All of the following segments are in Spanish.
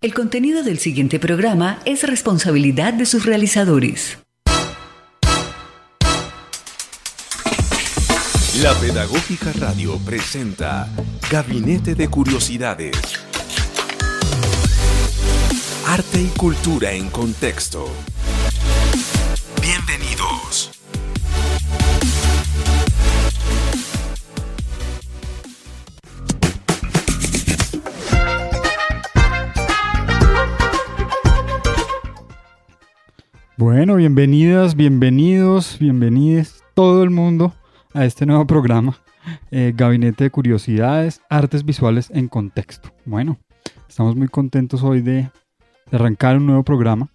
El contenido del siguiente programa es responsabilidad de sus realizadores. La Pedagógica Radio presenta Gabinete de Curiosidades. Arte y cultura en contexto. Bienvenidos. Bueno, bienvenidas, bienvenidos, bienvenides todo el mundo a este nuevo programa, Gabinete de Curiosidades, Artes Visuales en Contexto. Bueno, estamos muy contentos hoy de arrancar un nuevo programa.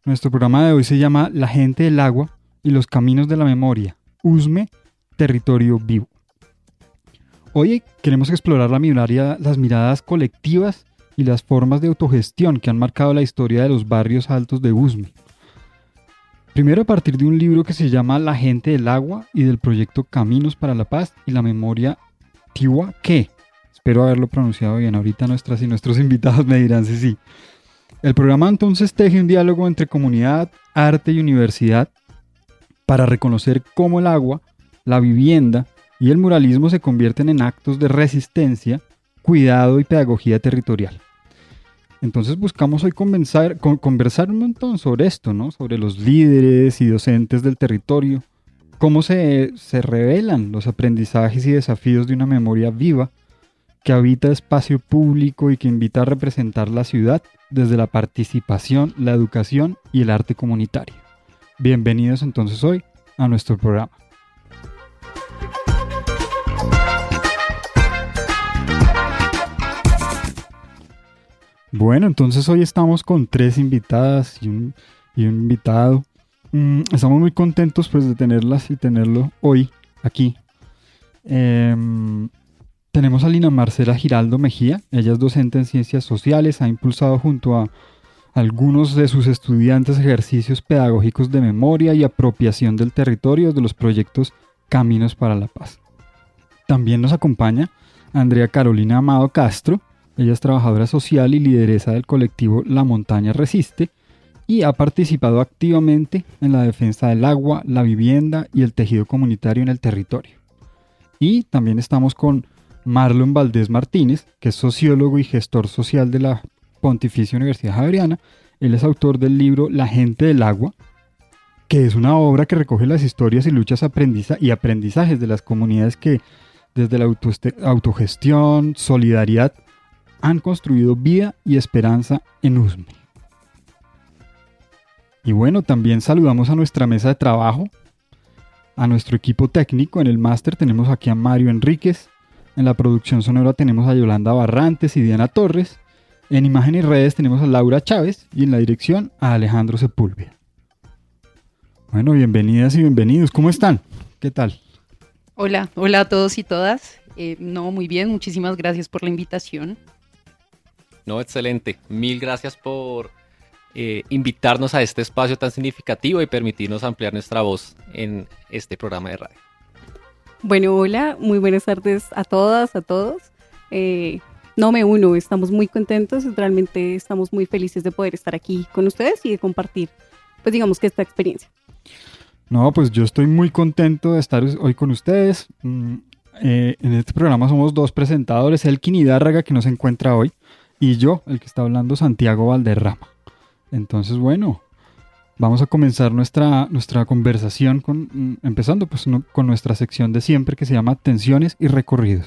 Nuestro programa de hoy se llama La gente del agua y los caminos de la memoria, USME, territorio vivo. Hoy queremos explorar las miradas colectivas y las formas de autogestión que han marcado la historia de los barrios altos de USME. Primero a partir de un libro que se llama La gente del agua y del proyecto Caminos para la Paz y la Memoria Tiwa Que. Espero haberlo pronunciado bien, ahorita nuestras y nuestros invitados me dirán si sí. El programa entonces teje un diálogo entre comunidad, arte y universidad para reconocer cómo el agua, la vivienda y el muralismo se convierten en actos de resistencia, cuidado y pedagogía territorial. Entonces buscamos hoy conversar un montón sobre esto, ¿no? Sobre los líderes y docentes del territorio, cómo se revelan los aprendizajes y desafíos de una memoria viva que habita espacio público y que invita a representar la ciudad desde la participación, la educación y el arte comunitario. Bienvenidos entonces hoy a nuestro programa. Bueno, entonces hoy estamos con 3 invitadas y un invitado. Estamos muy contentos pues de tenerlas y tenerlo hoy aquí. Tenemos a Lina Marcela Giraldo Mejía. Ella es docente en Ciencias Sociales. Ha impulsado junto a algunos de sus estudiantes ejercicios pedagógicos de memoria y apropiación del territorio de los proyectos Caminos para la Paz. También nos acompaña Andrea Carolina Amado Castro. Ella es trabajadora social y lideresa del colectivo La Montaña Resiste y ha participado activamente en la defensa del agua, la vivienda y el tejido comunitario en el territorio. Y también estamos con Marlon Valdés Martínez, que es sociólogo y gestor social de la Pontificia Universidad Javeriana. Él es autor del libro La gente del agua, que es una obra que recoge las historias y luchas y aprendizajes de las comunidades que desde la autogestión, solidaridad, han construido vida y esperanza en USME. Y bueno, también saludamos a nuestra mesa de trabajo, a nuestro equipo técnico. En el máster tenemos aquí a Mario Enríquez, en la producción sonora tenemos a Yolanda Barrantes y Diana Torres, en imagen y redes tenemos a Laura Chávez y en la dirección a Alejandro Sepúlveda. Bueno, bienvenidas y bienvenidos. ¿Cómo están? ¿Qué tal? Hola a todos y todas. Muy bien, muchísimas gracias por la invitación. No, excelente. Mil gracias por invitarnos a este espacio tan significativo y permitirnos ampliar nuestra voz en este programa de radio. Bueno, hola, muy buenas tardes a todas, a todos. Me uno, estamos muy contentos, realmente estamos muy felices de poder estar aquí con ustedes y de compartir, pues digamos que esta experiencia. No, pues yo estoy muy contento de estar hoy con ustedes. En este programa somos 2 presentadores, Elkin Hidárraga, que nos encuentra hoy, y yo, el que está hablando, Santiago Valderrama. Entonces, bueno, vamos a comenzar nuestra conversación empezando pues, con nuestra sección de siempre que se llama Tensiones y Recorridos.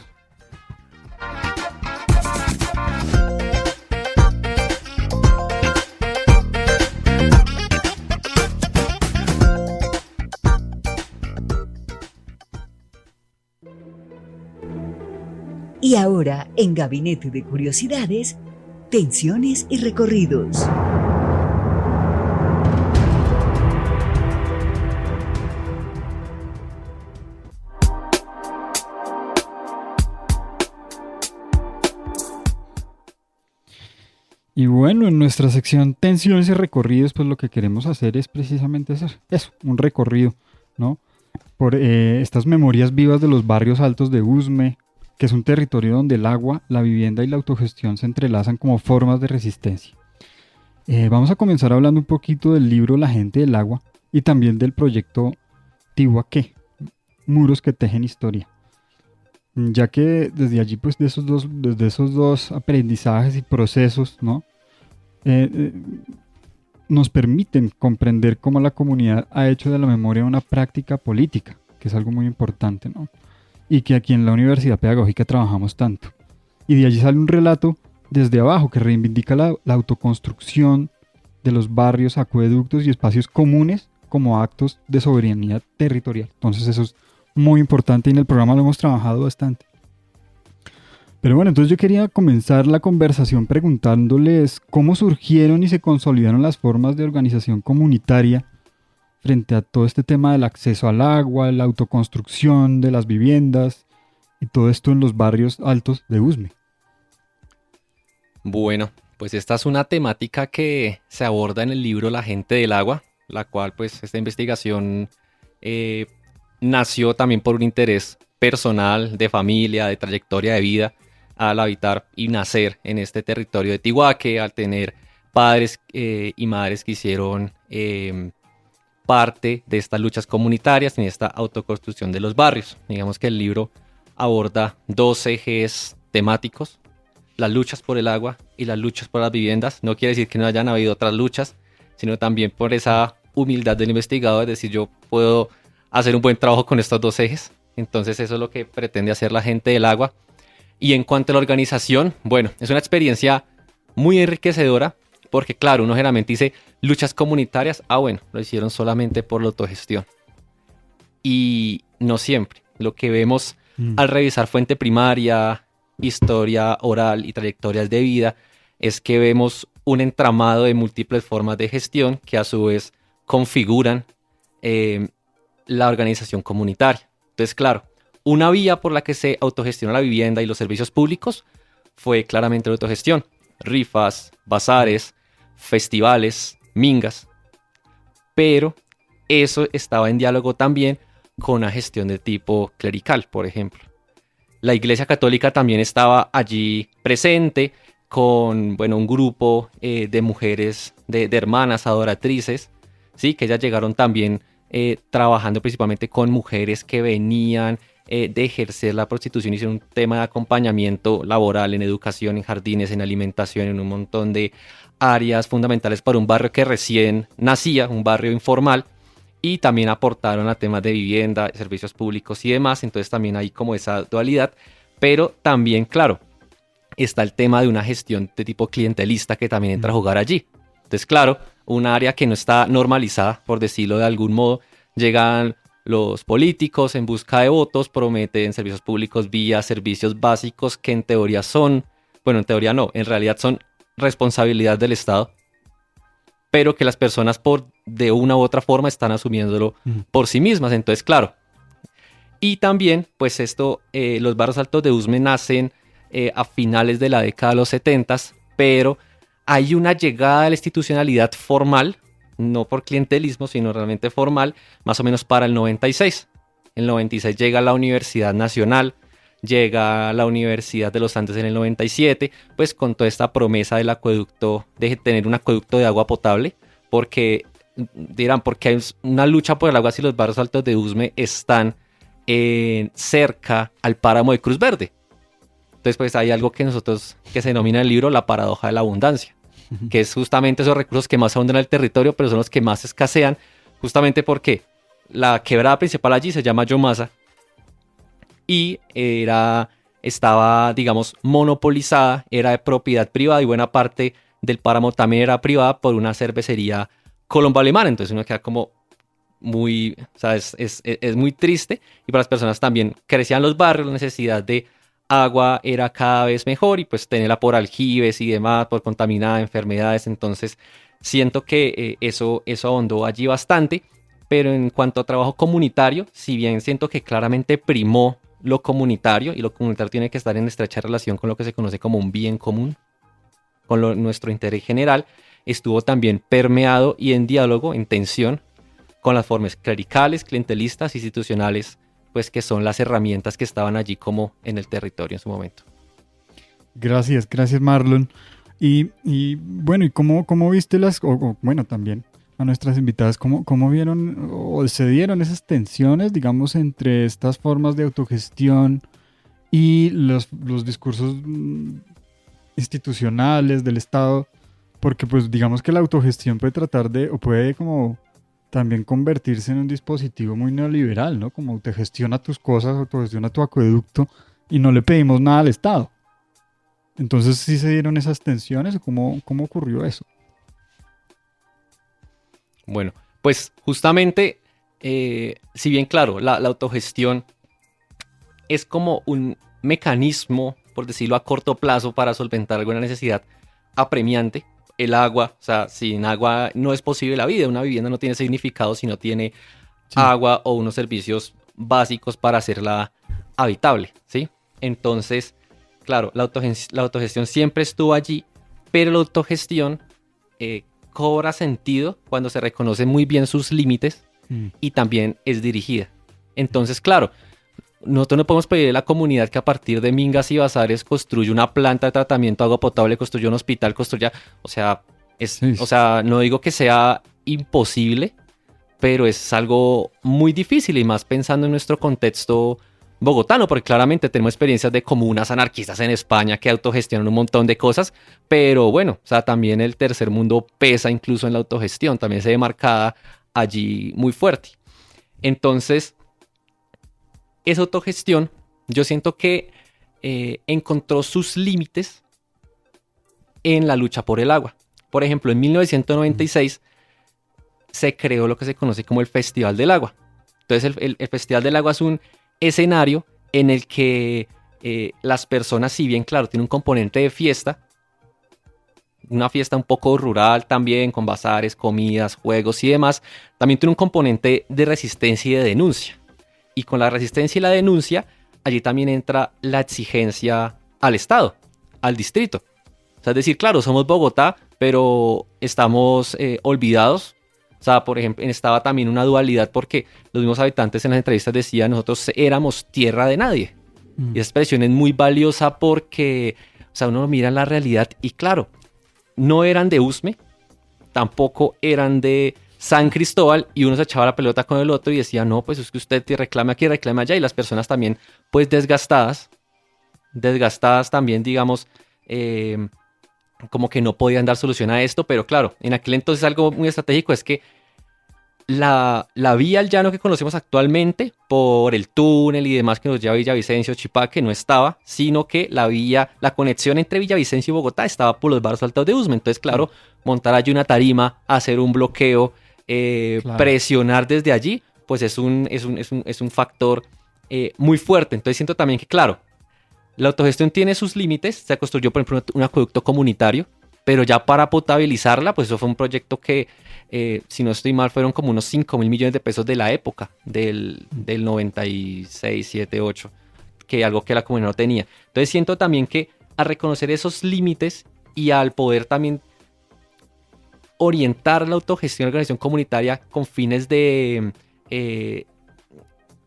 Y ahora, en Gabinete de Curiosidades, Tensiones y Recorridos. Y bueno, en nuestra sección Tensiones y Recorridos, pues lo que queremos hacer es precisamente eso, un recorrido, ¿no? Por estas memorias vivas de los barrios altos de USME, que es un territorio donde el agua, la vivienda y la autogestión se entrelazan como formas de resistencia. Vamos a comenzar hablando un poquito del libro La gente del agua y también del proyecto Tihuaqué, muros que tejen historia. Ya que desde allí, pues desde esos dos aprendizajes y procesos, ¿no? Nos permiten comprender cómo la comunidad ha hecho de la memoria una práctica política, que es algo muy importante, ¿no? Y que aquí en la Universidad Pedagógica trabajamos tanto. Y de allí sale un relato desde abajo que reivindica la autoconstrucción de los barrios, acueductos y espacios comunes como actos de soberanía territorial. Entonces eso es muy importante y en el programa lo hemos trabajado bastante. Pero bueno, entonces yo quería comenzar la conversación preguntándoles cómo surgieron y se consolidaron las formas de organización comunitaria frente a todo este tema del acceso al agua, la autoconstrucción de las viviendas y todo esto en los barrios altos de Usme. Bueno, pues esta es una temática que se aborda en el libro La gente del agua, la cual pues esta investigación nació también por un interés personal, de familia, de trayectoria de vida, al habitar y nacer en este territorio de Tihuaqué, al tener padres y madres que hicieron parte de estas luchas comunitarias en esta autoconstrucción de los barrios. Digamos que el libro aborda dos ejes temáticos: las luchas por el agua y las luchas por las viviendas. No quiere decir que no hayan habido otras luchas, sino también por esa humildad del investigador, es decir, yo puedo hacer un buen trabajo con estos dos ejes. Entonces eso es lo que pretende hacer la gente del agua. Y en cuanto a la organización, bueno, es una experiencia muy enriquecedora porque, claro, uno generalmente dice luchas comunitarias, bueno, lo hicieron solamente por la autogestión. Y no siempre. Lo que vemos al revisar fuente primaria, historia oral y trayectorias de vida, es que vemos un entramado de múltiples formas de gestión que a su vez configuran la organización comunitaria. Entonces, claro, una vía por la que se autogestiona la vivienda y los servicios públicos fue claramente la autogestión. Rifas, bazares, festivales, mingas. Pero eso estaba en diálogo también con una gestión de tipo clerical, por ejemplo. La Iglesia Católica también estaba allí presente con, bueno, un grupo de mujeres, de hermanas adoratrices, ¿sí? Que ellas llegaron también trabajando principalmente con mujeres que venían de ejercer la prostitución, hicieron un tema de acompañamiento laboral en educación, en jardines, en alimentación, en un montón de áreas fundamentales para un barrio que recién nacía, un barrio informal, y también aportaron a temas de vivienda, servicios públicos y demás. Entonces también hay como esa dualidad, pero también, claro, está el tema de una gestión de tipo clientelista que también entra a jugar allí. Entonces, claro, un área que no está normalizada, por decirlo de algún modo, llegan los políticos en busca de votos, prometen servicios públicos vía servicios básicos que en teoría son, bueno, en teoría no, en realidad son responsabilidad del Estado, pero que las personas de una u otra forma están asumiéndolo por sí mismas. Entonces, claro. Y también, pues los barrios altos de Usme nacen a finales de la década de los 70s, pero hay una llegada de la institucionalidad formal, no por clientelismo, sino realmente formal, más o menos para el 96. En el 96 llega la Universidad Nacional, llega la Universidad de los Andes en el 97, pues con toda esta promesa del acueducto, de tener un acueducto de agua potable, porque dirán, porque hay una lucha por el agua si los barrios altos de Usme están cerca al páramo de Cruz Verde. Entonces, pues hay algo que se denomina en el libro la paradoja de la abundancia, que es justamente esos recursos que más abundan en el territorio, pero son los que más escasean, justamente porque la quebrada principal allí se llama Yomasa y estaba, digamos, monopolizada, era de propiedad privada y buena parte del páramo también era privada por una cervecería Colombo Alemana. Entonces uno queda como muy, o sea, es muy triste, y para las personas también crecían los barrios, la necesidad de agua era cada vez mejor y pues tenerla por aljibes y demás, por contaminada, enfermedades. Entonces siento que eso ahondó allí bastante, pero en cuanto a trabajo comunitario, si bien siento que claramente primó lo comunitario, y lo comunitario tiene que estar en estrecha relación con lo que se conoce como un bien común, con nuestro interés general, estuvo también permeado y en diálogo, en tensión, con las formas clericales, clientelistas, institucionales pues que son las herramientas que estaban allí como en el territorio en su momento. Gracias Marlon. Y bueno, ¿y cómo viste bueno, también a nuestras invitadas, cómo vieron o se dieron esas tensiones, digamos, entre estas formas de autogestión y los discursos institucionales del Estado? Porque pues digamos que la autogestión puede como también convertirse en un dispositivo muy neoliberal, ¿no? Como autogestiona tus cosas, autogestiona tu acueducto y no le pedimos nada al Estado. Entonces, ¿sí se dieron esas tensiones o cómo ocurrió eso? Bueno, pues justamente, si bien claro, la autogestión es como un mecanismo, por decirlo a corto plazo, para solventar alguna necesidad apremiante. El agua, o sea, sin agua no es posible la vida. Una vivienda no tiene significado si no tiene agua o unos servicios básicos para hacerla habitable, ¿sí? Entonces, claro, la autogestión siempre estuvo allí, pero la autogestión cobra sentido cuando se reconocen muy bien sus límites y también es dirigida. Entonces, claro, nosotros no podemos pedirle a la comunidad que a partir de mingas y bazares construya una planta de tratamiento de agua potable, construya un hospital, o sea, no digo que sea imposible, pero es algo muy difícil y más pensando en nuestro contexto bogotano, porque claramente tenemos experiencias de comunas anarquistas en España que autogestionan un montón de cosas, pero bueno, o sea, también el tercer mundo pesa incluso en la autogestión, también se ve marcada allí muy fuerte. Entonces, esa autogestión, yo siento que encontró sus límites en la lucha por el agua. Por ejemplo, en 1996 se creó lo que se conoce como el Festival del Agua. Entonces, el Festival del Agua es un escenario en el que las personas, si bien, claro, tiene un componente de fiesta, una fiesta un poco rural también, con bazares, comidas, juegos y demás, también tiene un componente de resistencia y de denuncia. Y con la resistencia y la denuncia, allí también entra la exigencia al Estado, al distrito. O sea, es decir, claro, somos Bogotá, pero estamos olvidados. O sea, por ejemplo, estaba también una dualidad porque los mismos habitantes en las entrevistas decían nosotros éramos tierra de nadie. Y esa expresión es muy valiosa porque, o sea, uno mira la realidad y claro, no eran de Usme, tampoco eran de San Cristóbal y uno se echaba la pelota con el otro y decía, no, pues es que usted te reclama aquí, reclama allá y las personas también, pues desgastadas también, digamos, como que no podían dar solución a esto, pero claro, en aquel entonces algo muy estratégico es que la vía al llano que conocemos actualmente, por el túnel y demás que nos lleva a Villavicencio, Chipaque, no estaba, sino que la conexión entre Villavicencio y Bogotá estaba por los barrios altos de Usme. Entonces, claro, montar allí una tarima, hacer un bloqueo, claro, presionar desde allí, pues es un factor muy fuerte. Entonces siento también que, claro, la autogestión tiene sus límites. Se construyó, por ejemplo, un acueducto comunitario, pero ya para potabilizarla, pues eso fue un proyecto que, si no estoy mal, fueron como unos 5.000 millones de pesos de la época, del 96, 7, 8, que algo que la comunidad no tenía. Entonces siento también que al reconocer esos límites y al poder también orientar la autogestión de la organización comunitaria con fines de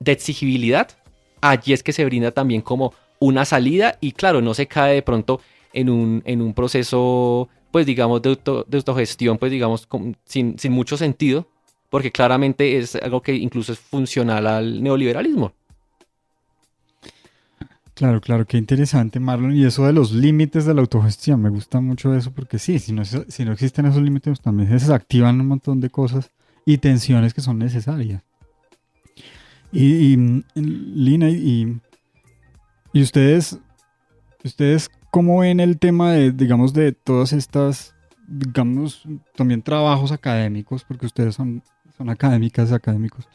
exigibilidad, allí es que se brinda también como una salida y claro, no se cae de pronto en un proceso, pues digamos, de autogestión, pues digamos, sin mucho sentido, porque claramente es algo que incluso es funcional al neoliberalismo. Claro, qué interesante, Marlon. Y eso de los límites de la autogestión, me gusta mucho eso, porque sí, si no existen esos límites, también se desactivan un montón de cosas y tensiones que son necesarias. Y Lina, y ustedes ¿cómo ven el tema de, digamos, de todas estas, digamos, también trabajos académicos, porque ustedes son académicos,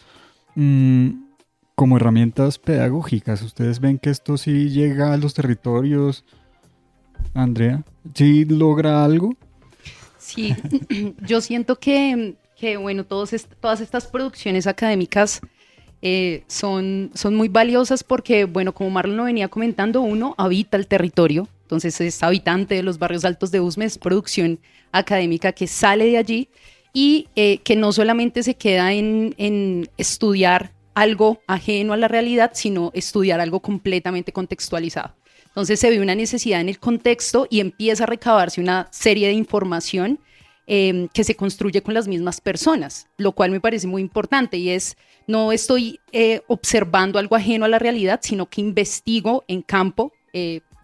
como herramientas pedagógicas? ¿Ustedes ven que esto sí llega a los territorios, Andrea? ¿Sí logra algo? Sí, yo siento que bueno, todas estas producciones académicas son muy valiosas porque, bueno, como Marlon lo venía comentando, uno habita el territorio, entonces es habitante de los barrios altos de Usme, es producción académica que sale de allí y que no solamente se queda en estudiar algo ajeno a la realidad, sino estudiar algo completamente contextualizado. Entonces se ve una necesidad en el contexto y empieza a recabarse una serie de información que se construye con las mismas personas, lo cual me parece muy importante y es, no estoy observando algo ajeno a la realidad, sino que investigo en campo,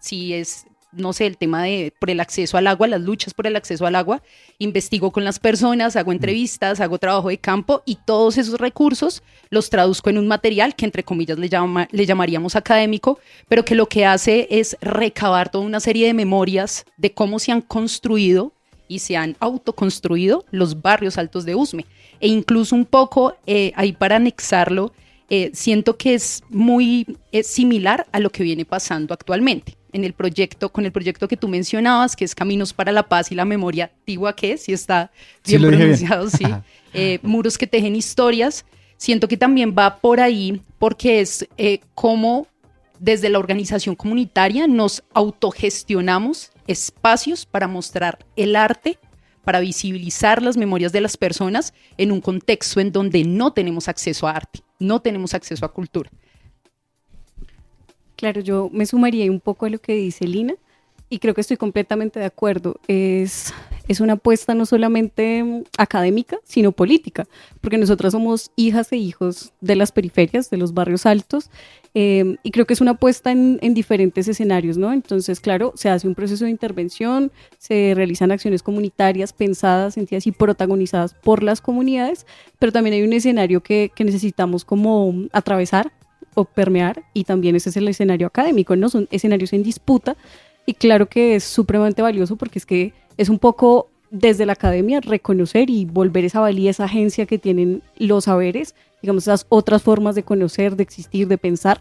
si es, no sé, el tema por el acceso al agua, las luchas por el acceso al agua, investigo con las personas, hago entrevistas, hago trabajo de campo y todos esos recursos los traduzco en un material que entre comillas le llamaríamos académico, pero que lo que hace es recabar toda una serie de memorias de cómo se han construido y se han autoconstruido los barrios altos de Usme. E incluso un poco, ahí para anexarlo, siento que es muy similar a lo que viene pasando actualmente con el proyecto que tú mencionabas, que es Caminos para la Paz y la Memoria Antigua, que si está bien pronunciado, sí, Muros que tejen historias. Siento que también va por ahí porque es cómo desde la organización comunitaria nos autogestionamos espacios para mostrar el arte, para visibilizar las memorias de las personas en un contexto en donde no tenemos acceso a arte, no tenemos acceso a cultura. Claro, yo me sumaría un poco a lo que dice Lina y creo que estoy completamente de acuerdo. Es una apuesta no solamente académica, sino política, porque nosotras somos hijas e hijos de las periferias, de los barrios altos, y creo que es una apuesta en diferentes escenarios, ¿no? Entonces, claro, se hace un proceso de intervención, se realizan acciones comunitarias pensadas, sentidas y protagonizadas por las comunidades, pero también hay un escenario que necesitamos como atravesar o permear, y también ese es el escenario académico, ¿no? Son escenarios en disputa, y claro que es supremamente valioso porque es que es un poco desde la academia reconocer y volver esa valía, esa agencia que tienen los saberes, digamos, esas otras formas de conocer, de existir, de pensar.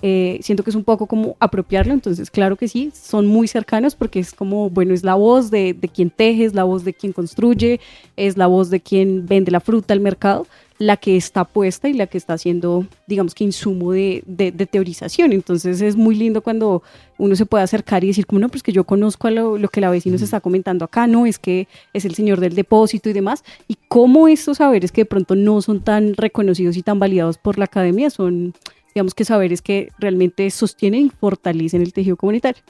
Siento que es un poco como apropiarlo, entonces claro que sí, son muy cercanos porque es como, bueno, es la voz de quien teje, es la voz de quien construye, es la voz de quien vende la fruta al mercado, la que está puesta y la que está haciendo, digamos que insumo de teorización. Entonces es muy lindo cuando uno se puede acercar y decir como, no, pues que yo conozco a lo que la vecina se está comentando acá, no, es que es el señor del depósito y demás, y cómo estos saberes que de pronto no son tan reconocidos y tan validados por la academia son, digamos que saberes que realmente sostienen y fortalecen el tejido comunitario.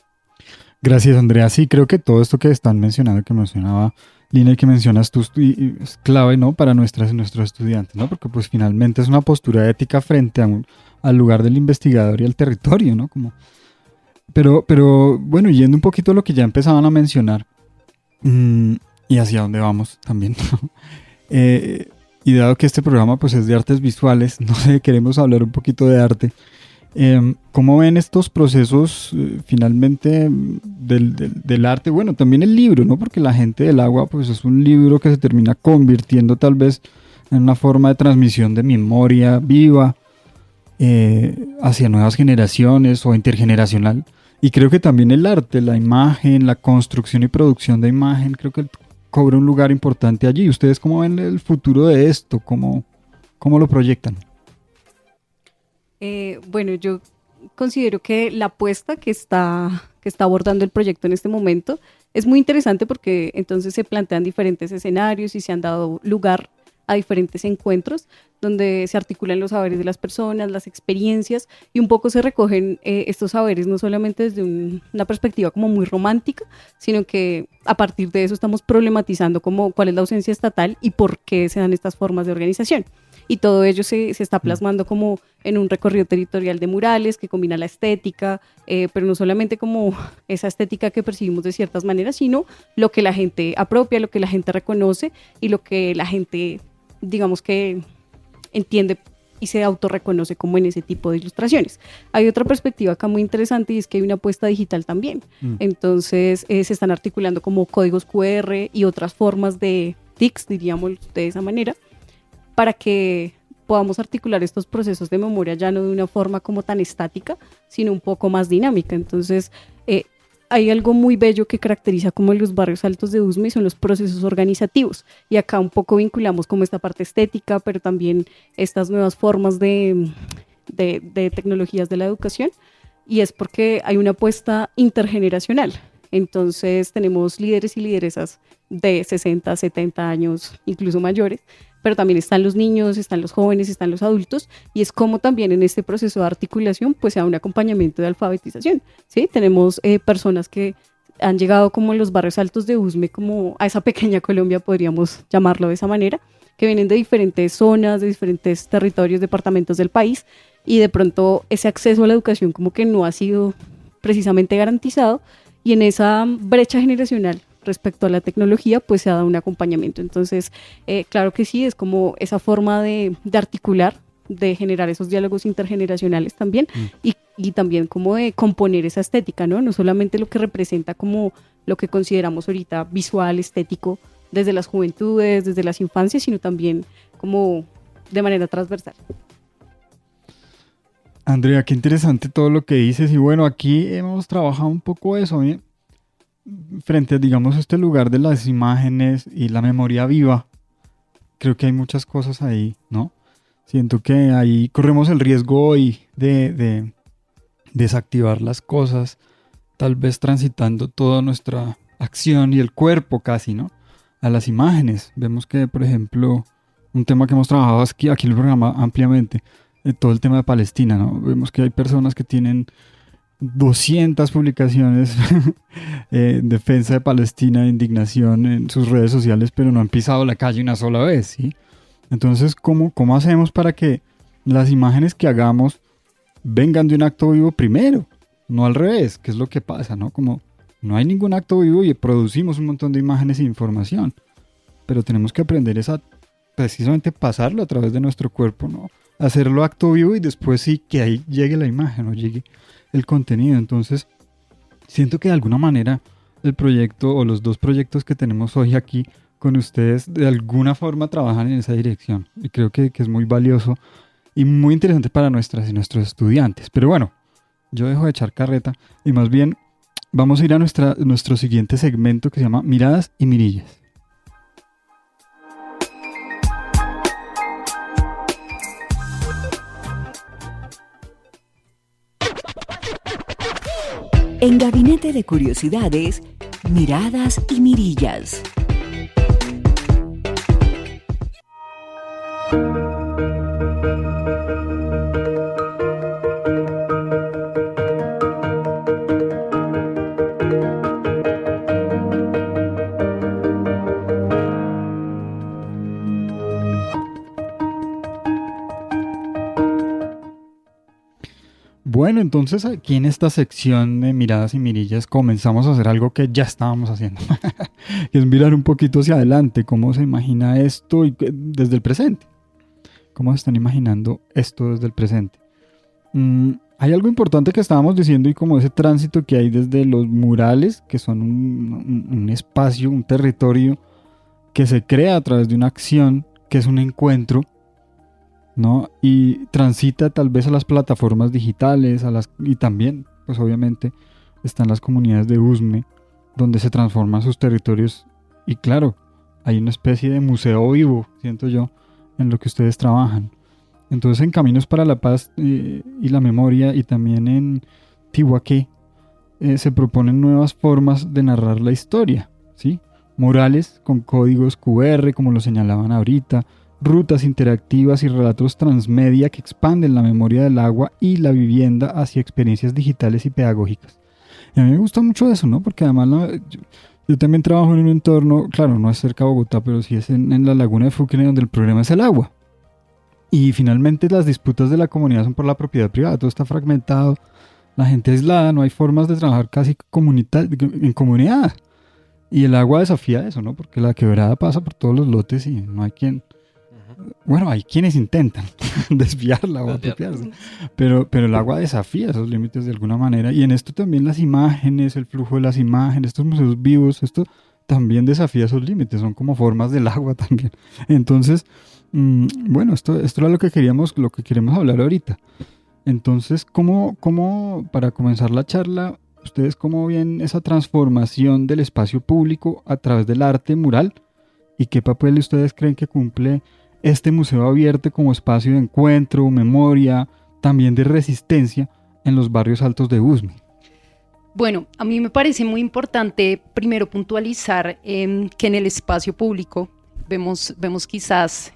Gracias, Andrea. Sí, creo que todo esto que están mencionando, que mencionaba Lina y que mencionas tú, es clave, ¿no? Para nuestros estudiantes, ¿no? Porque pues finalmente es una postura ética frente al lugar del investigador y al territorio, ¿no? Pero bueno, yendo un poquito a lo que ya empezaban a mencionar, y hacia dónde vamos también, y dado que este programa pues es de artes visuales, no sé, queremos hablar un poquito de arte. ¿Cómo ven estos procesos finalmente del arte? Bueno, también el libro, ¿no? Porque La gente del agua pues es un libro que se termina convirtiendo tal vez en una forma de transmisión de memoria viva hacia nuevas generaciones o intergeneracional. Y creo que también el arte, la imagen, la construcción y producción de imagen, creo que cobra un lugar importante allí. ¿Ustedes cómo ven el futuro de esto? ¿Cómo lo proyectan? Bueno, yo considero que la apuesta que está abordando el proyecto en este momento es muy interesante porque entonces se plantean diferentes escenarios y se han dado lugar a diferentes encuentros donde se articulan los saberes de las personas, las experiencias, y un poco se recogen estos saberes no solamente desde una perspectiva como muy romántica, sino que a partir de eso estamos problematizando como cuál es la ausencia estatal y por qué se dan estas formas de organización. Y todo ello se está plasmando como en un recorrido territorial de murales que combina la estética, pero no solamente como esa estética que percibimos de ciertas maneras, sino lo que la gente apropia, lo que la gente reconoce y lo que la gente, digamos que entiende y se autorreconoce como en ese tipo de ilustraciones. Hay otra perspectiva acá muy interesante y es que hay una apuesta digital también. Entonces se están articulando como códigos QR y otras formas de TICs, diríamos de esa manera, para que podamos articular estos procesos de memoria ya no de una forma como tan estática, sino un poco más dinámica. Entonces, hay algo muy bello que caracteriza como los barrios altos de Usme y son los procesos organizativos. Y acá un poco vinculamos como esta parte estética, pero también estas nuevas formas de tecnologías de la educación. Y es porque hay una apuesta intergeneracional. Entonces tenemos líderes y lideresas de 60, 70 años, incluso mayores, pero también están los niños, están los jóvenes, están los adultos, y es como también en este proceso de articulación pues se da un acompañamiento de alfabetización, ¿sí? Tenemos personas que han llegado como en los barrios altos de Usme, como a esa pequeña Colombia, podríamos llamarlo de esa manera, que vienen de diferentes zonas, de diferentes territorios, departamentos del país, y de pronto ese acceso a la educación como que no ha sido precisamente garantizado, y en esa brecha generacional respecto a la tecnología pues se ha dado un acompañamiento. Entonces claro que sí, es como esa forma de articular, de generar esos diálogos intergeneracionales también, y también como de componer esa estética, ¿no? No solamente lo que representa como lo que consideramos ahorita visual, estético, desde las juventudes, desde las infancias, sino también como de manera transversal. Andrea, qué interesante todo lo que dices, y bueno, aquí hemos trabajado un poco eso, ¿eh? Frente a, digamos, este lugar de las imágenes y la memoria viva. Creo que hay muchas cosas ahí, ¿no? Siento que ahí corremos el riesgo hoy de desactivar las cosas, tal vez transitando toda nuestra acción y el cuerpo casi, ¿no? A las imágenes. Vemos que, por ejemplo, un tema que hemos trabajado aquí en el programa ampliamente, todo el tema de Palestina, ¿no? Vemos que hay personas que tienen 200 publicaciones en defensa de Palestina, de indignación en sus redes sociales, pero no han pisado la calle una sola vez, ¿sí? Entonces, ¿cómo hacemos para que las imágenes que hagamos vengan de un acto vivo primero? No al revés, que es lo que pasa, ¿no? Como no hay ningún acto vivo y producimos un montón de imágenes e información, pero tenemos que aprender a precisamente pasarlo a través de nuestro cuerpo, ¿no? Hacerlo acto vivo y después sí que ahí llegue la imagen o llegue el contenido. Entonces, siento que de alguna manera el proyecto o los dos proyectos que tenemos hoy aquí con ustedes de alguna forma trabajan en esa dirección, y creo que es muy valioso y muy interesante para nuestras y nuestros estudiantes. Pero bueno, yo dejo de echar carreta y más bien vamos a ir a nuestro siguiente segmento que se llama Miradas y Mirillas. En Gabinete de Curiosidades, Miradas y Mirillas. Bueno, entonces aquí en esta sección de Miradas y Mirillas comenzamos a hacer algo que ya estábamos haciendo, que es mirar un poquito hacia adelante, cómo se imagina esto desde el presente, cómo se están imaginando esto desde el presente. Hay algo importante que estábamos diciendo, y como ese tránsito que hay desde los murales, que son un espacio, un territorio que se crea a través de una acción, que es un encuentro, ¿no? Y transita tal vez a las plataformas digitales, y también, pues obviamente, están las comunidades de Usme, donde se transforman sus territorios, y claro, hay una especie de museo vivo, siento yo, en lo que ustedes trabajan. Entonces, en Caminos para la Paz y la Memoria, y también en Tihuaqué, se proponen nuevas formas de narrar la historia, ¿sí? Murales con códigos QR, como lo señalaban ahorita, rutas interactivas y relatos transmedia que expanden la memoria del agua y la vivienda hacia experiencias digitales y pedagógicas. Y a mí me gusta mucho eso, ¿no? Porque además yo también trabajo en un entorno, claro, no es cerca de Bogotá, pero sí es en la laguna de Fuquene, donde el problema es el agua. Y finalmente las disputas de la comunidad son por la propiedad privada, todo está fragmentado, la gente aislada, no hay formas de trabajar casi en comunidad. Y el agua desafía eso, ¿no? Porque la quebrada pasa por todos los lotes y no hay quien... Bueno, hay quienes intentan desviarla o apropiarse, pero el agua desafía esos límites de alguna manera, y en esto también las imágenes, el flujo de las imágenes, estos museos vivos, esto también desafía esos límites, son como formas del agua también. Entonces, bueno, esto era lo que queremos hablar ahorita. Entonces, ¿cómo para comenzar la charla, ustedes cómo ven esa transformación del espacio público a través del arte mural, y qué papel ustedes creen que cumple este museo abierto como espacio de encuentro, memoria, también de resistencia en los barrios altos de Usme? Bueno, a mí me parece muy importante primero puntualizar que en el espacio público vemos quizás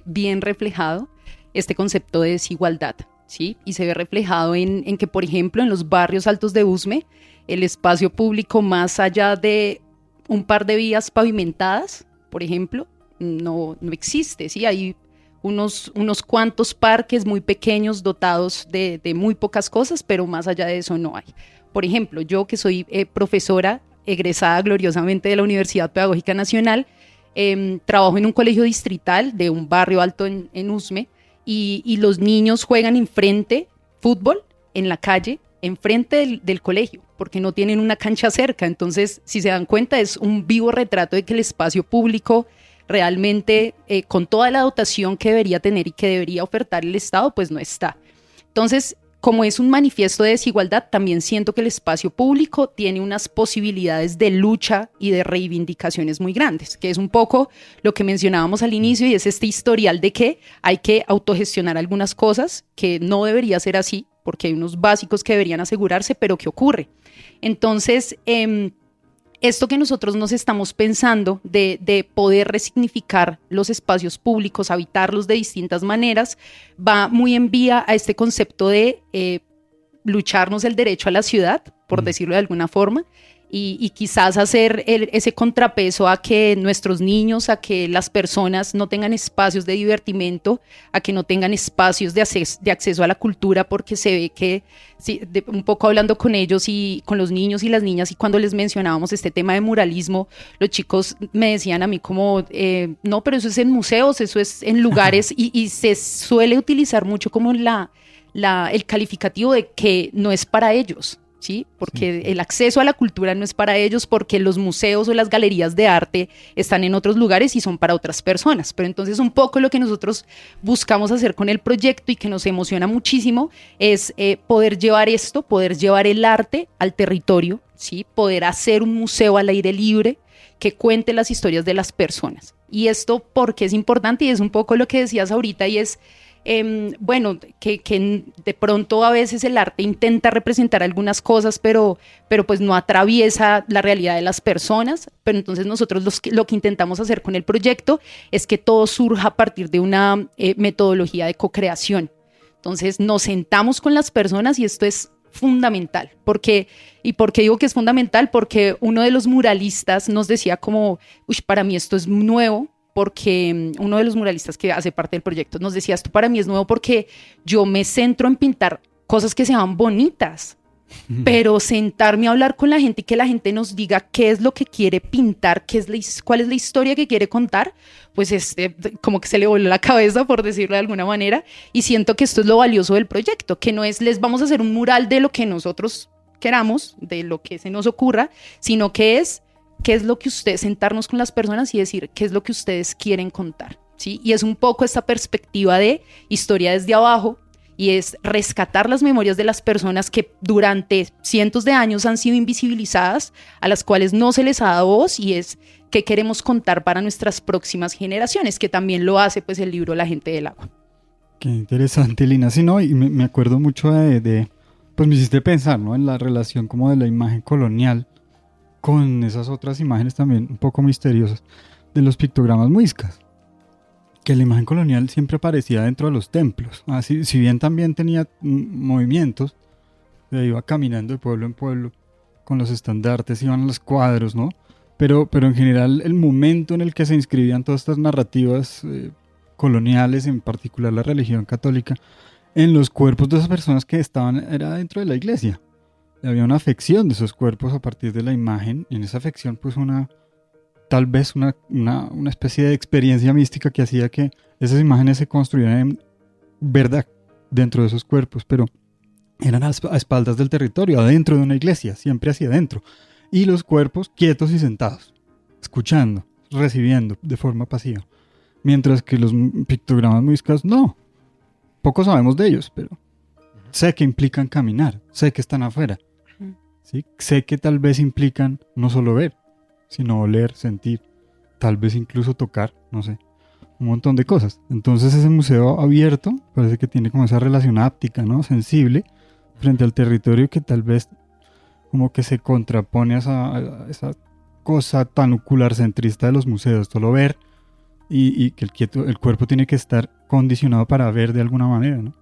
bien reflejado este concepto de desigualdad, ¿sí? Y se ve reflejado en que, por ejemplo, en los barrios altos de Usme, el espacio público, más allá de un par de vías pavimentadas, por ejemplo, no existe, ¿sí? Hay unos cuantos parques muy pequeños dotados de muy pocas cosas, pero más allá de eso no hay. Por ejemplo, yo que soy profesora egresada gloriosamente de la Universidad Pedagógica Nacional, trabajo en un colegio distrital de un barrio alto en Usme, y los niños juegan enfrente fútbol en la calle, enfrente del colegio, porque no tienen una cancha cerca. Entonces, si se dan cuenta, es un vivo retrato de que el espacio público realmente, con toda la dotación que debería tener y que debería ofertar el Estado, pues no está. Entonces, como es un manifiesto de desigualdad, también siento que el espacio público tiene unas posibilidades de lucha y de reivindicaciones muy grandes, que es un poco lo que mencionábamos al inicio, y es este historial de que hay que autogestionar algunas cosas, que no debería ser así, porque hay unos básicos que deberían asegurarse, pero ¿qué ocurre? Entonces, esto que nosotros nos estamos pensando de poder resignificar los espacios públicos, habitarlos de distintas maneras, va muy en vía a este concepto de lucharnos el derecho a la ciudad, por decirlo de alguna forma, y quizás hacer ese contrapeso a que nuestros niños, a que las personas no tengan espacios de divertimento, a que no tengan espacios de acceso a la cultura, porque se ve que, sí, un poco hablando con ellos y con los niños y las niñas, y cuando les mencionábamos este tema de muralismo, los chicos me decían a mí como, no, pero eso es en museos, eso es en lugares, y se suele utilizar mucho como el calificativo de que no es para ellos. ¿Sí? Porque el acceso a la cultura no es para ellos, porque los museos o las galerías de arte están en otros lugares y son para otras personas. Pero entonces un poco lo que nosotros buscamos hacer con el proyecto y que nos emociona muchísimo es poder llevar esto, poder llevar el arte al territorio, ¿sí? Poder hacer un museo al aire libre que cuente las historias de las personas. Y esto porque es importante, y es un poco lo que decías ahorita, y es bueno, que de pronto a veces el arte intenta representar algunas cosas, pero pues no atraviesa la realidad de las personas. Pero entonces nosotros lo que intentamos hacer con el proyecto es que todo surja a partir de una metodología de co-creación. Entonces nos sentamos con las personas, y esto es fundamental. ¿Por qué digo que es fundamental? Porque uno de los muralistas nos decía como, para mí esto es nuevo, porque uno de los muralistas que hace parte del proyecto nos decía, esto para mí es nuevo porque yo me centro en pintar cosas que sean bonitas, pero sentarme a hablar con la gente y que la gente nos diga qué es lo que quiere pintar, cuál es la historia que quiere contar, pues como que se le voló la cabeza, por decirlo de alguna manera, y siento que esto es lo valioso del proyecto, que no es les vamos a hacer un mural de lo que nosotros queramos, de lo que se nos ocurra, sino que es qué es lo que sentarnos con las personas y decir qué es lo que ustedes quieren contar, ¿sí? Y es un poco esta perspectiva de historia desde abajo, y es rescatar las memorias de las personas que durante cientos de años han sido invisibilizadas, a las cuales no se les ha dado voz, y es qué queremos contar para nuestras próximas generaciones, que también lo hace pues el libro La gente del agua. Qué interesante, Lina. Sí, ¿no? Y me acuerdo mucho pues me hiciste pensar, ¿no? En la relación como de la imagen colonial con esas otras imágenes también un poco misteriosas de los pictogramas muiscas, que la imagen colonial siempre aparecía dentro de los templos. Así, si bien también tenía movimientos, se iba caminando de pueblo en pueblo con los estandartes, iban a los cuadros, ¿no? Pero en general el momento en el que se inscribían todas estas narrativas coloniales, en particular la religión católica, en los cuerpos de esas personas que estaban, era dentro de la iglesia. Había una afección de esos cuerpos a partir de la imagen, y en esa afección pues tal vez una especie de experiencia mística que hacía que esas imágenes se construyeran en verdad dentro de esos cuerpos, pero eran a espaldas del territorio, adentro de una iglesia, siempre hacia adentro, y los cuerpos quietos y sentados, escuchando, recibiendo de forma pasiva, mientras que los pictogramas muiscas no, poco sabemos de ellos, pero sé que implican caminar, sé que están afuera. ¿Sí? Sé que tal vez implican no solo ver, sino oler, sentir, tal vez incluso tocar, no sé, un montón de cosas. Entonces ese museo abierto parece que tiene como esa relación áptica, ¿no? Sensible frente al territorio, que tal vez como que se contrapone a esa cosa tan ocularcentrista de los museos, solo ver y que el cuerpo tiene que estar condicionado para ver de alguna manera, ¿no?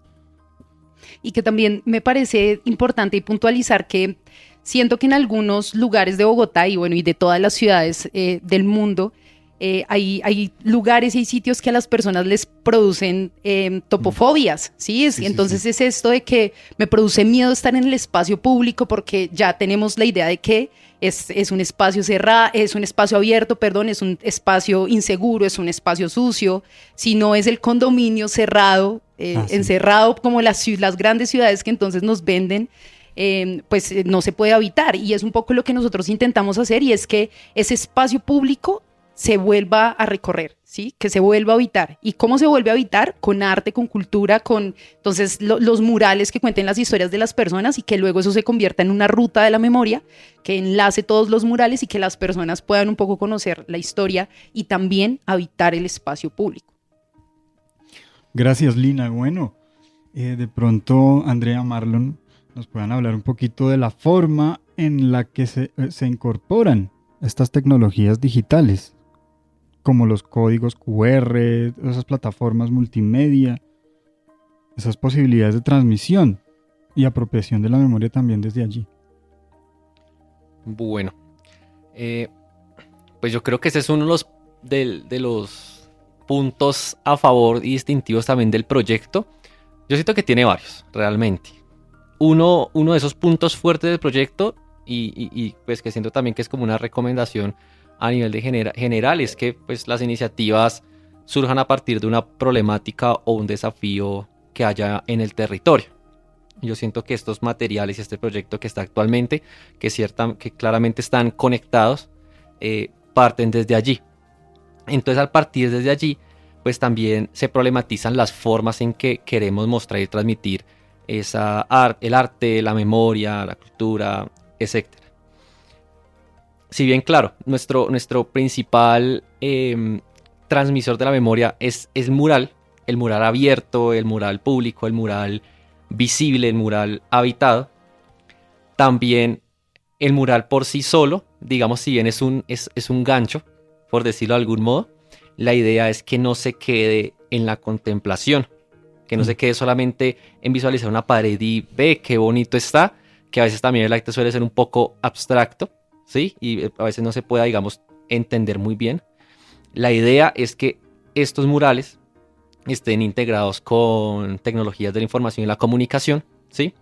Y que también me parece importante y puntualizar que siento que en algunos lugares de Bogotá y bueno, y de todas las ciudades del mundo, hay lugares y hay sitios que a las personas les producen topofobias, ¿sí? Entonces es esto de que me produce miedo estar en el espacio público porque ya tenemos la idea de que es un espacio cerrado, es un espacio abierto, perdón, es un espacio inseguro, es un espacio sucio, si no es el condominio cerrado, encerrado como las grandes ciudades que entonces nos venden, pues no se puede habitar. Y es un poco lo que nosotros intentamos hacer, y es que ese espacio público se vuelva a recorrer, ¿sí? Que se vuelva a habitar. ¿Y cómo se vuelve a habitar? Con arte, con cultura, con entonces los murales que cuenten las historias de las personas y que luego eso se convierta en una ruta de la memoria que enlace todos los murales y que las personas puedan un poco conocer la historia y también habitar el espacio público. Gracias, Lina. Bueno, de pronto Andrea, Marlon, nos puedan hablar un poquito de la forma en la que se incorporan estas tecnologías digitales, como los códigos QR, esas plataformas multimedia, esas posibilidades de transmisión y apropiación de la memoria también desde allí. Bueno, pues yo creo que ese es uno de los puntos a favor y distintivos también del proyecto. Yo siento que tiene varios, realmente. Uno de esos puntos fuertes del proyecto y pues que siento también que es como una recomendación a nivel de general es que pues las iniciativas surjan a partir de una problemática o un desafío que haya en el territorio. Yo siento que estos materiales y este proyecto que está actualmente, que claramente están conectados, parten desde allí. Entonces al partir desde allí, pues también se problematizan las formas en que queremos mostrar y transmitir el arte, la memoria, la cultura, etc. Si bien, claro, nuestro principal transmisor de la memoria es el mural abierto, el mural público, el mural visible, el mural habitado. También el mural por sí solo, digamos, si bien es un gancho, por decirlo de algún modo, la idea es que no se quede en la contemplación, que no se quede solamente en visualizar una pared y ve qué bonito está, que a veces también el arte suele ser un poco abstracto, ¿sí? Y a veces no se pueda, digamos, entender muy bien. La idea es que estos murales estén integrados con tecnologías de la información y la comunicación, ¿sí?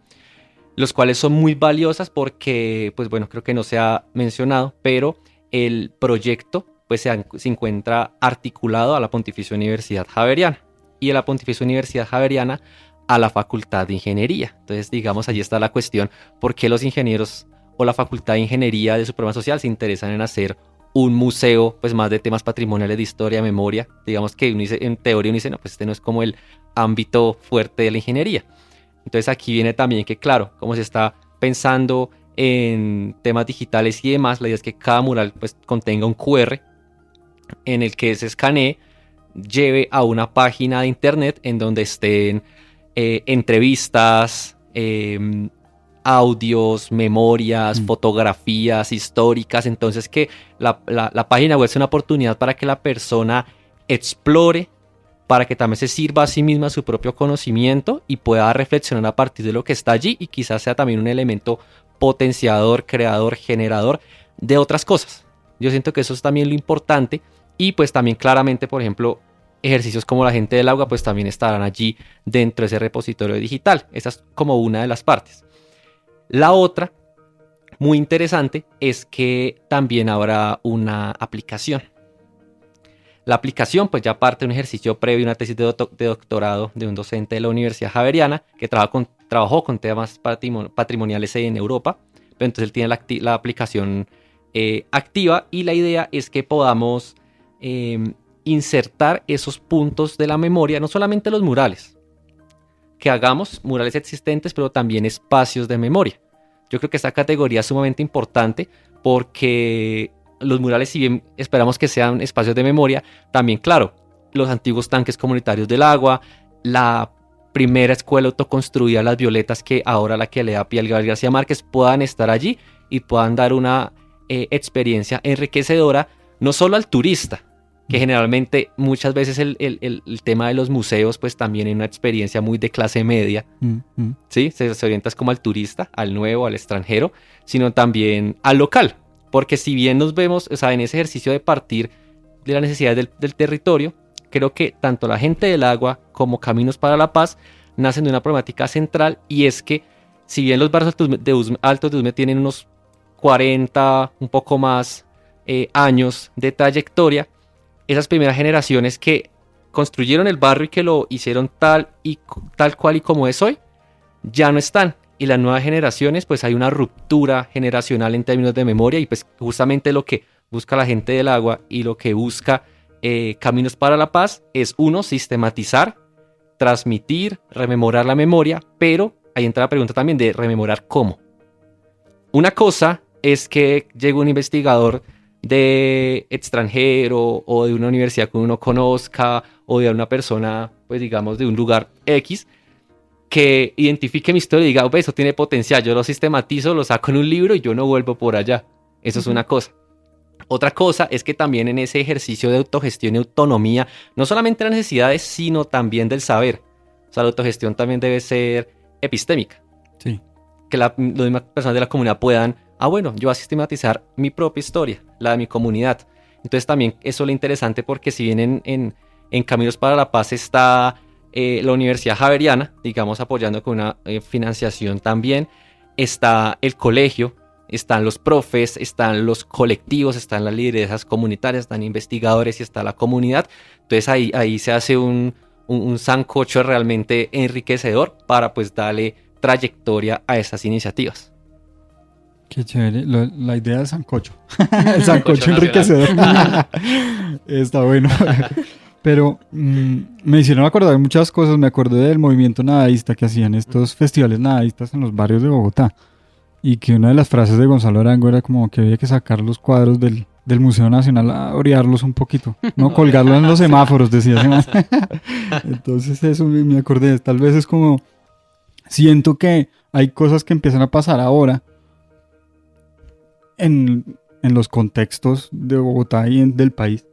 Los cuales son muy valiosas porque, pues bueno, creo que no se ha mencionado, pero el proyecto pues se encuentra articulado a la Pontificia Universidad Javeriana y a la Pontificia Universidad Javeriana a la Facultad de Ingeniería. Entonces, digamos, allí está la cuestión, ¿por qué los ingenieros o la Facultad de Ingeniería de su programa social se interesan en hacer un museo pues más de temas patrimoniales, de historia, memoria? Digamos que en teoría uno dice, no, pues este no es como el ámbito fuerte de la ingeniería. Entonces aquí viene también que, claro, como se está pensando en temas digitales y demás, la idea es que cada mural pues contenga un QR en el que se escanee, lleve a una página de internet en donde estén entrevistas, audios, memorias, fotografías históricas. Entonces que la página web sea una oportunidad para que la persona explore, para que también se sirva a sí misma su propio conocimiento y pueda reflexionar a partir de lo que está allí, y quizás sea también un elemento potenciador, creador, generador de otras cosas. Yo siento que eso es también lo importante. Y pues también claramente, por ejemplo, ejercicios como la gente del agua pues también estarán allí dentro de ese repositorio digital. Esa es como una de las partes. La otra, muy interesante, es que también habrá una aplicación. La aplicación pues ya parte de un ejercicio previo, una tesis de doctorado de un docente de la Universidad Javeriana que trabajó con temas patrimoniales en Europa. Pero entonces él tiene la aplicación activa, y la idea es que podamos insertar esos puntos de la memoria, no solamente los murales, que hagamos murales existentes, pero también espacios de memoria. Yo creo que esta categoría es sumamente importante porque los murales, si bien esperamos que sean espacios de memoria, también, claro, los antiguos tanques comunitarios del agua, la primera escuela autoconstruida Las Violetas, que ahora la que le da pie al Gabriel García Márquez, puedan estar allí y puedan dar una experiencia enriquecedora, no solo al turista, que generalmente muchas veces el tema de los museos pues también es una experiencia muy de clase media, ¿sí? Se orienta como al turista, al nuevo, al extranjero, sino también al local, porque si bien nos vemos, o sea, en ese ejercicio de partir de las necesidades del territorio, creo que tanto la gente del agua como Caminos para la Paz nacen de una problemática central, y es que si bien los barrios altos de Usme tienen unos 40, un poco más años de trayectoria, esas primeras generaciones que construyeron el barrio y que lo hicieron tal cual y como es hoy, ya no están. Y las nuevas generaciones, pues hay una ruptura generacional en términos de memoria, y pues justamente lo que busca la gente del agua y lo que busca Caminos para la Paz es, uno, sistematizar, transmitir, rememorar la memoria, pero ahí entra la pregunta también de rememorar cómo. Una cosa es que llegue un investigador de extranjero o de una universidad que uno conozca o de una persona, pues digamos, de un lugar X, que identifique mi historia y diga, oh, eso tiene potencial, yo lo sistematizo, lo saco en un libro y yo no vuelvo por allá. Eso es una cosa. Otra cosa es que también en ese ejercicio de autogestión y autonomía, no solamente las necesidades, sino también del saber. O sea, la autogestión también debe ser epistémica. Sí. Que las mismas personas de la comunidad puedan, bueno, yo voy a sistematizar mi propia historia, la de mi comunidad. Entonces también eso es lo interesante, porque si bien en Caminos para la Paz está la Universidad Javeriana, digamos, apoyando con una financiación también, está el colegio, están los profes, están los colectivos, están las lideresas comunitarias, están investigadores y está la comunidad. Entonces ahí se hace un sancocho realmente enriquecedor para pues darle trayectoria a esas iniciativas. Qué chévere, la idea del sancocho. El sancocho enriquecedor. Está bueno. Pero me hicieron acordar de muchas cosas. Me acordé del movimiento nadaísta que hacían estos festivales nadaístas en los barrios de Bogotá. Y que una de las frases de Gonzalo Arango era como que había que sacar los cuadros del Museo Nacional a orearlos un poquito, no colgarlos en los semáforos, decía. Entonces eso me acordé. Tal vez es como, siento que hay cosas que empiezan a pasar ahora en los contextos de Bogotá y del país,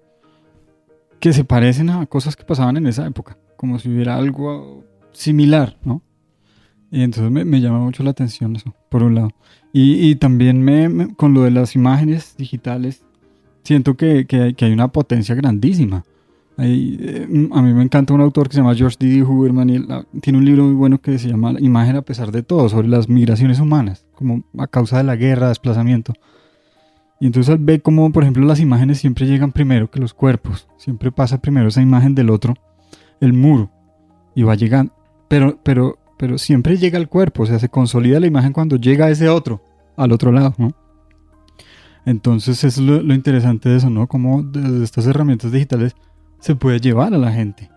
que se parecen a cosas que pasaban en esa época, como si hubiera algo similar, ¿no? Y entonces me llama mucho la atención eso, por un lado. Y también con lo de las imágenes digitales, siento que hay una potencia grandísima. A mí me encanta un autor que se llama George D.D. Huberman, y él tiene un libro muy bueno que se llama Imagen a pesar de todo, sobre las migraciones humanas, como a causa de la guerra, desplazamiento. Y entonces él ve como, por ejemplo, las imágenes siempre llegan primero que los cuerpos. Siempre pasa primero esa imagen del otro, el muro, y va llegando. Pero siempre llega el cuerpo, o sea, se consolida la imagen cuando llega ese otro, al otro lado, ¿no? Entonces es lo interesante de eso, ¿no? Cómo desde estas herramientas digitales se puede llevar a la gente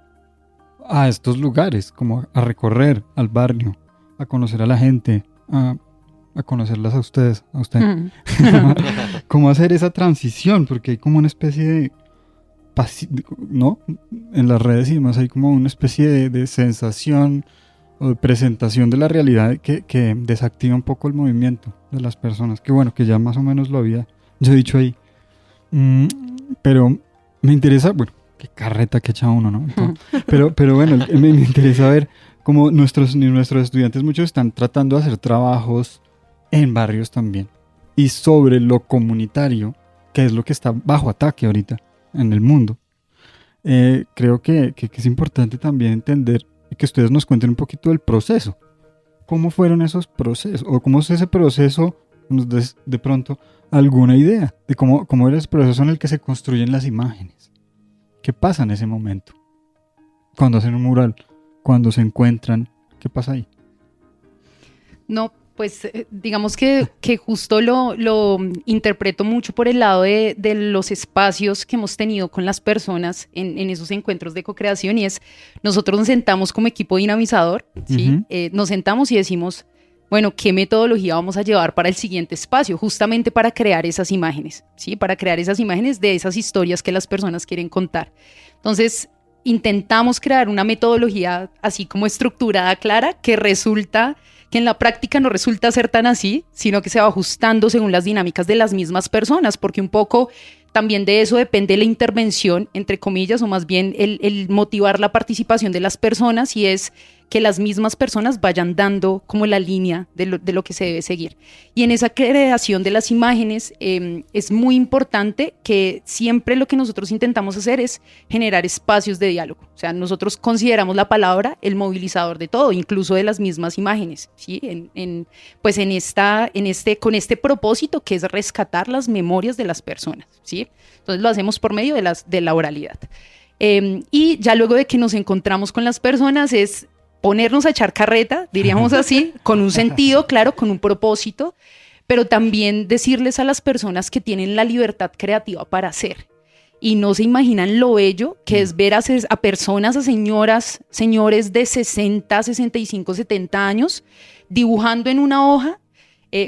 a estos lugares, como a recorrer al barrio, a conocer a la gente, a conocerlas a ustedes, a usted. Cómo hacer esa transición, porque hay como una especie de ¿no? En las redes y demás hay como una especie de sensación o de presentación de la realidad que desactiva un poco el movimiento de las personas, que bueno, que ya más o menos lo había yo dicho ahí. Pero me interesa, bueno, qué carreta que echa uno, ¿no? Entonces, pero bueno, me interesa ver cómo nuestros estudiantes, muchos están tratando de hacer trabajos en barrios también, y sobre lo comunitario, que es lo que está bajo ataque ahorita en el mundo. Creo que es importante también entender y que ustedes nos cuenten un poquito del proceso. ¿Cómo fueron esos procesos? ¿O cómo es ese proceso? Nos des de pronto alguna idea de cómo era ese proceso en el que se construyen las imágenes. ¿Qué pasa en ese momento? Cuando hacen un mural, cuando se encuentran, ¿qué pasa ahí? No, pues digamos que justo lo interpreto mucho por el lado de los espacios que hemos tenido con las personas en esos encuentros de co-creación, y es, nosotros nos sentamos como equipo dinamizador, ¿sí? Nos sentamos y decimos, bueno, ¿qué metodología vamos a llevar para el siguiente espacio? Justamente para crear esas imágenes, ¿sí? Para crear esas imágenes de esas historias que las personas quieren contar. Entonces, intentamos crear una metodología así como estructurada, clara, que resulta que en la práctica no resulta ser tan así, sino que se va ajustando según las dinámicas de las mismas personas, porque un poco también de eso depende la intervención, entre comillas, o más bien el motivar la participación de las personas, y es que las mismas personas vayan dando como la línea de lo que se debe seguir. Y en esa creación de las imágenes es muy importante que siempre lo que nosotros intentamos hacer es generar espacios de diálogo. O sea, nosotros consideramos la palabra el movilizador de todo, incluso de las mismas imágenes, ¿sí? Con este propósito que es rescatar las memorias de las personas, ¿sí? Entonces lo hacemos por medio de la oralidad. Y ya luego de que nos encontramos con las personas es ponernos a echar carreta, diríamos así, con un sentido, claro, con un propósito, pero también decirles a las personas que tienen la libertad creativa para hacer. Y no se imaginan lo bello que es ver a personas, a señoras, señores de 60, 65, 70 años, dibujando en una hoja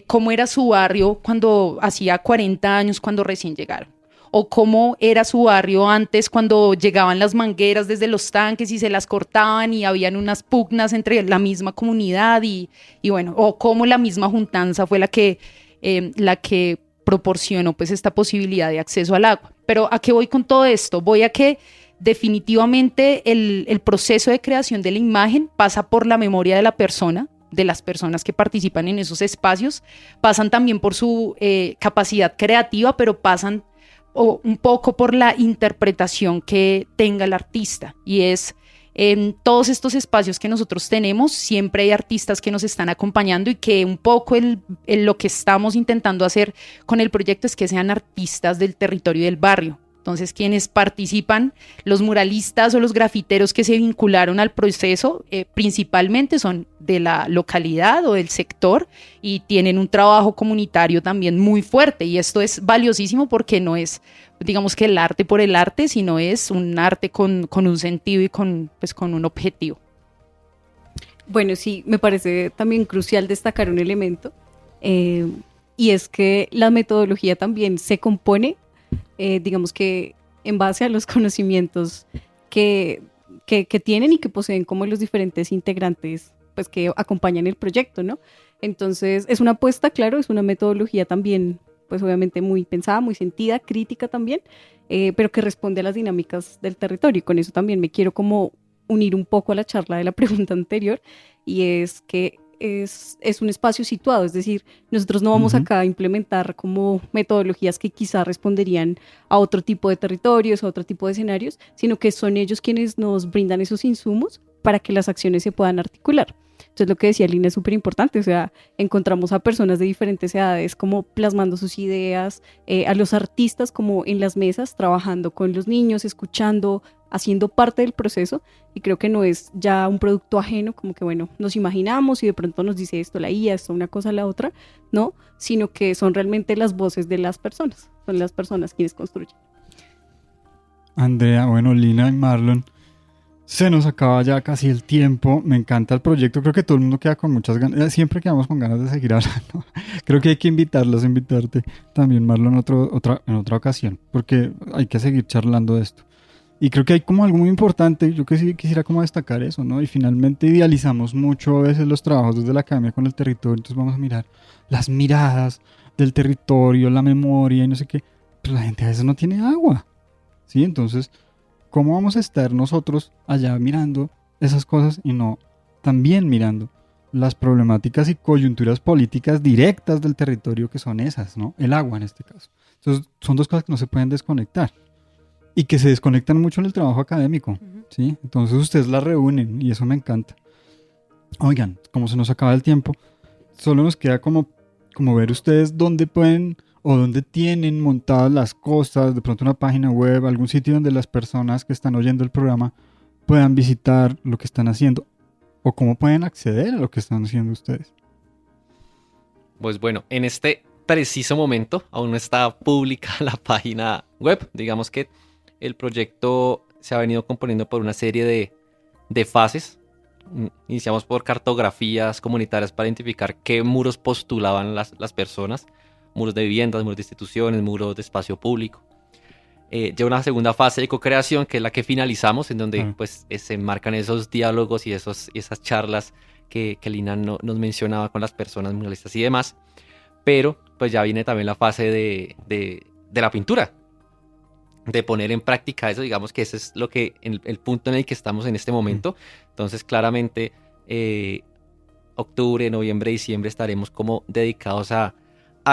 cómo era su barrio cuando hacía 40 años, cuando recién llegaron. O cómo era su barrio antes cuando llegaban las mangueras desde los tanques y se las cortaban y habían unas pugnas entre la misma comunidad y bueno, o cómo la misma juntanza fue la que proporcionó pues esta posibilidad de acceso al agua. Pero ¿a qué voy con todo esto? Voy a que definitivamente el proceso de creación de la imagen pasa por la memoria de la persona, de las personas que participan en esos espacios, pasan también por su capacidad creativa, pero pasan o un poco por la interpretación que tenga el artista, y es en todos estos espacios que nosotros tenemos siempre hay artistas que nos están acompañando, y que un poco lo que estamos intentando hacer con el proyecto es que sean artistas del territorio del barrio. Entonces, quienes participan, los muralistas o los grafiteros que se vincularon al proceso, principalmente son de la localidad o del sector, y tienen un trabajo comunitario también muy fuerte. Y esto es valiosísimo porque no es, digamos, que el arte por el arte, sino es un arte con un sentido y con un objetivo. Bueno, sí, me parece también crucial destacar un elemento, y es que la metodología también se compone digamos que en base a los conocimientos que tienen y que poseen como los diferentes integrantes pues que acompañan el proyecto, ¿no? Entonces es una apuesta, claro, es una metodología también pues obviamente muy pensada, muy sentida, crítica también, pero que responde a las dinámicas del territorio, y con eso también me quiero como unir un poco a la charla de la pregunta anterior, y es que es un espacio situado, es decir, nosotros no vamos acá a implementar como metodologías que quizá responderían a otro tipo de territorios, a otro tipo de escenarios, sino que son ellos quienes nos brindan esos insumos para que las acciones se puedan articular. Entonces lo que decía Lina es súper importante, o sea, encontramos a personas de diferentes edades como plasmando sus ideas, a los artistas como en las mesas, trabajando con los niños, escuchando, haciendo parte del proceso, y creo que no es ya un producto ajeno, como que bueno, nos imaginamos y de pronto nos dice esto la IA, esto una cosa, la otra, no, sino que son realmente las voces de las personas, son las personas quienes construyen. Andrea, bueno, Lina y Marlon, se nos acaba ya casi el tiempo. Me encanta el proyecto, creo que todo el mundo queda con muchas ganas, siempre quedamos con ganas de seguir hablando. Creo que hay que invitarte también, Marlon, en otra ocasión, porque hay que seguir charlando de esto. Y creo que hay como algo muy importante, yo que sí quisiera como destacar eso, ¿no? Y finalmente idealizamos mucho a veces los trabajos desde la academia con el territorio, entonces vamos a mirar las miradas del territorio, la memoria y no sé qué, pero la gente a veces no tiene agua, ¿sí? Entonces, ¿cómo vamos a estar nosotros allá mirando esas cosas y no también mirando las problemáticas y coyunturas políticas directas del territorio, que son esas, ¿no? El agua en este caso. Entonces, son dos cosas que no se pueden desconectar y que se desconectan mucho en el trabajo académico, ¿sí? Entonces ustedes la reúnen y eso me encanta. Oigan, como se nos acaba el tiempo, solo nos queda como ver ustedes dónde pueden o dónde tienen montadas las cosas, de pronto una página web, algún sitio donde las personas que están oyendo el programa puedan visitar lo que están haciendo, o cómo pueden acceder a lo que están haciendo ustedes. Pues bueno, en este preciso momento aún no está pública la página web. Digamos que el proyecto se ha venido componiendo por una serie de fases. Iniciamos por cartografías comunitarias para identificar qué muros postulaban las personas. Muros de viviendas, muros de instituciones, muros de espacio público. Ya una segunda fase de co-creación, que es la que finalizamos, en donde pues se enmarcan esos diálogos y esas charlas que Lina nos mencionaba con las personas muralistas y demás. Pero pues ya viene también la fase de la pintura, de poner en práctica eso. Digamos que ese es el punto en el que estamos en este momento. Entonces claramente octubre, noviembre, diciembre estaremos como dedicados a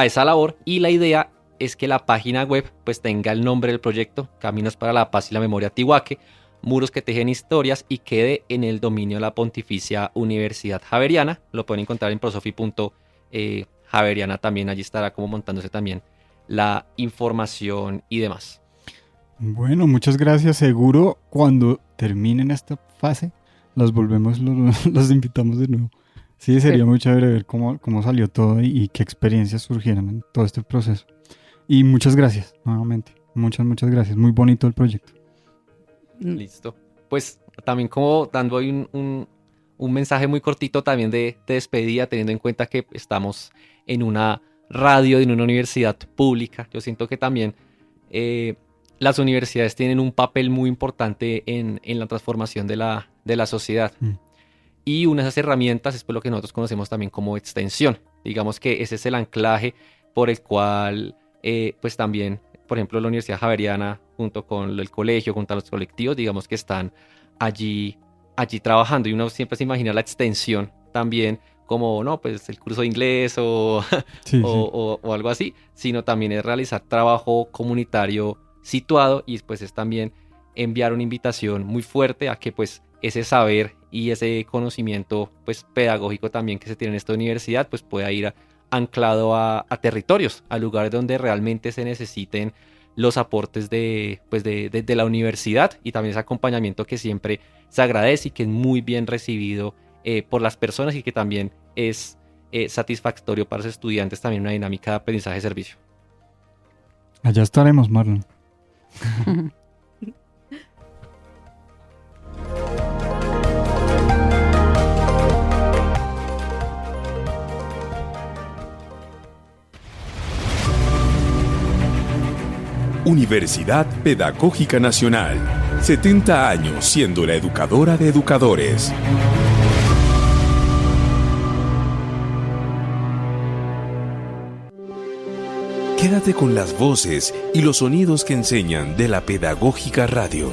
esa labor, y la idea es que la página web pues tenga el nombre del proyecto, Caminos para la Paz y la Memoria Tihuaque, muros que tejen historias, y quede en el dominio de la Pontificia Universidad Javeriana. Lo pueden encontrar en prosofi.javeriana también, allí estará como montándose también la información y demás. Bueno, muchas gracias. Seguro cuando terminen esta fase los invitamos de nuevo. Sí, sería muy chévere ver cómo salió todo y qué experiencias surgieron en todo este proceso. Y muchas gracias, nuevamente. Muchas gracias. Muy bonito el proyecto. Listo. Pues también como dando ahí un mensaje muy cortito también de despedida, teniendo en cuenta que estamos en una radio de una universidad pública. Yo siento que también las universidades tienen un papel muy importante en la transformación de la sociedad. Y una de esas herramientas es lo que nosotros conocemos también como extensión. Digamos que ese es el anclaje por el cual, pues también, por ejemplo, la Universidad Javeriana, junto con el colegio, junto a los colectivos, digamos que están allí trabajando. Y uno siempre se imagina la extensión también como, no, pues el curso de inglés o algo así, sino también es realizar trabajo comunitario situado, y pues es también enviar una invitación muy fuerte a que pues ese saber y ese conocimiento pues pedagógico también que se tiene en esta universidad pues pueda ir anclado a territorios, a lugares donde realmente se necesiten los aportes de la universidad, y también ese acompañamiento que siempre se agradece y que es muy bien recibido por las personas, y que también es satisfactorio para los estudiantes, también una dinámica de aprendizaje-servicio. Allá estaremos, Marlon. Universidad Pedagógica Nacional. 70 años siendo la educadora de educadores. Quédate con las voces y los sonidos que enseñan de la Pedagógica Radio.